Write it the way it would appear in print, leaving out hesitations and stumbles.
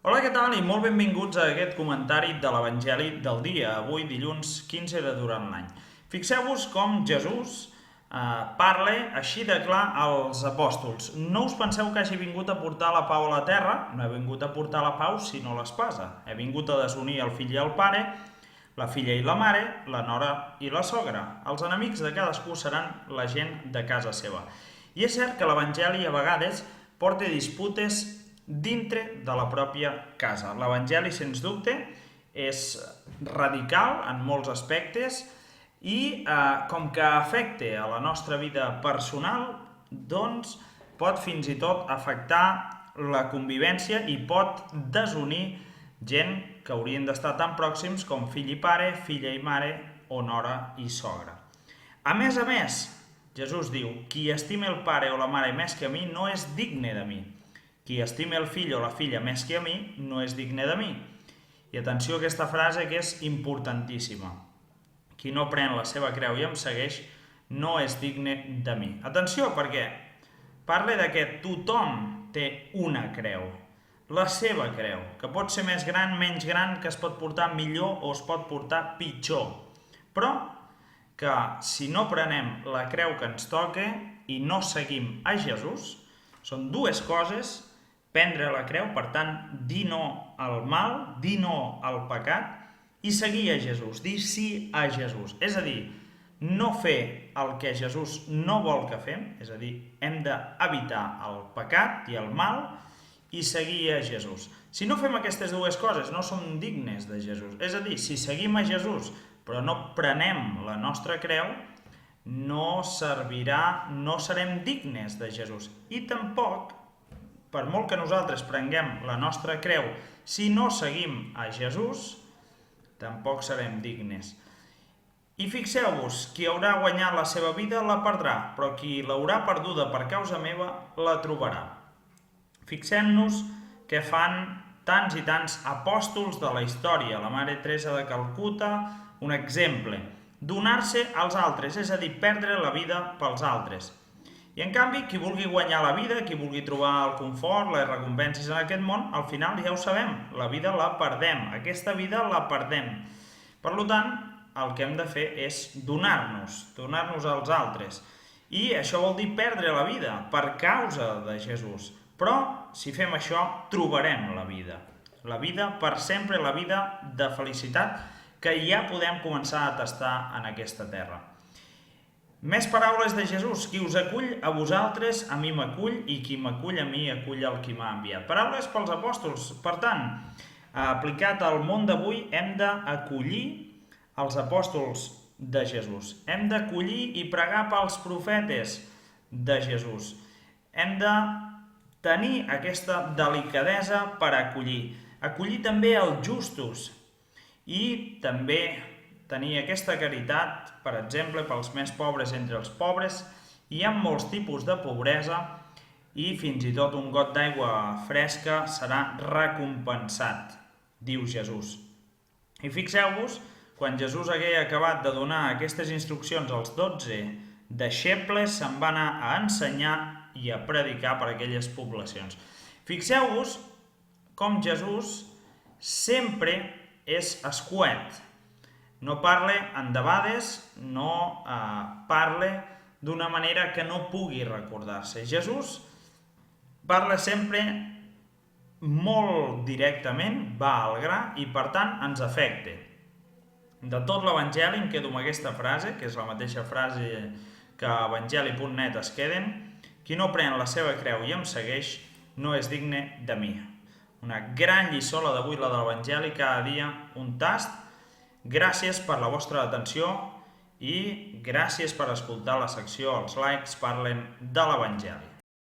Hola, què tal? I molt benvinguts a aquest comentari de l'Evangeli del dia, avui dilluns 15 de durant l'any. Fixeu-vos com Jesús parla així de clar als apòstols. No us penseu que hagi vingut a portar la pau a la terra, no he vingut a portar la pau sinó l'espasa. He vingut a desunir el fill i el pare, la filla i la mare, la nora i la sogra. Els enemics de cadascú seran la gent de casa seva. I és cert que l'Evangeli a vegades porta disputes dintre de la pròpia casa. L'Evangeli, sens dubte, és radical en molts aspectes i com que afecta a la nostra vida personal, doncs pot fins i tot afectar la convivència i pot desunir gent que haurien d'estar tan pròxims com fill i pare, filla i mare o nora i sogra. A més, Jesús diu: qui estime el pare o la mare més que a mi no és digne de mi. Qui estime el fill o la filla més que a mi no és digne de mi. I atenció a aquesta frase, que és importantíssima. Qui no pren la seva creu i em segueix no és digne de mi. Atenció, perquè parla de que tothom té una creu, la seva creu, que pot ser més gran, menys gran, que es pot portar millor o es pot portar pitjor. Però que si no prenem la creu que ens toca i no seguim a Jesús, són dues coses: prendre la creu, per tant, dir no al mal, dir no al pecat, i seguir a Jesús, dir sí a Jesús. És a dir, no fer el que Jesús no vol que fem, és a dir, hem d'evitar el pecat i el mal i seguir a Jesús. Si no fem aquestes dues coses, no som dignes de Jesús. És a dir, si seguim a Jesús però no prenem la nostra creu, no servirà, no serem dignes de Jesús. I tampoc, per molt que nosaltres prenguem la nostra creu, si no seguim a Jesús, tampoc serem dignes. I fixeu-vos, qui haurà guanyat la seva vida la perdrà, però qui l'haurà perduda per causa meva la trobarà. Fixem-nos què fan tants i tants apòstols de la història. La Mare Teresa de Calcuta, un exemple. Donar-se als altres, és a dir, perdre la vida pels altres. I en canvi, qui vulgui guanyar la vida, qui vulgui trobar el confort, les recompenses en aquest món, al final ja ho sabem, la vida la perdem, aquesta vida la perdem. Per tant, el que hem de fer és donar-nos als altres. I això vol dir perdre la vida per causa de Jesús. Però, si fem això, trobarem la vida per sempre, la vida de felicitat que ja podem començar a tastar en aquesta terra. Més paraules de Jesús: qui us acull a vosaltres, a mi m'acull, i qui m'acull a mi, acull el qui m'ha enviat. Paraules pels apòstols. Per tant, aplicat al món d'avui, hem d'acollir els apòstols de Jesús. Hem d'acollir i pregar pels profetes de Jesús. Hem de tenir aquesta delicadesa per acollir. Acollir també els justos i també tenir aquesta caritat, per exemple, pels més pobres entre els pobres. Hi ha molts tipus de pobresa i fins i tot un got d'aigua fresca serà recompensat, diu Jesús. I fixeu-vos, quan Jesús hagué acabat de donar aquestes instruccions als 12 deixebles, se'n va anar a ensenyar i a predicar per aquelles poblacions. Fixeu-vos com Jesús sempre és escuet. No parla endebades, no parla d'una manera que no pugui recordar-se. Jesús parla sempre molt directament, va al gra i per tant ens afecta. De tot l'Evangeli em quedo amb aquesta frase, que és la mateixa frase que a evangeli.net es queden: qui no pren la seva creu i em segueix no és digne de mi. Una gran lliçó la d'avui, la de l'Evangeli, cada dia un tast. Gràcies per la vostra atenció i gràcies per escoltar la secció Els laics parlen de l'Evangeli.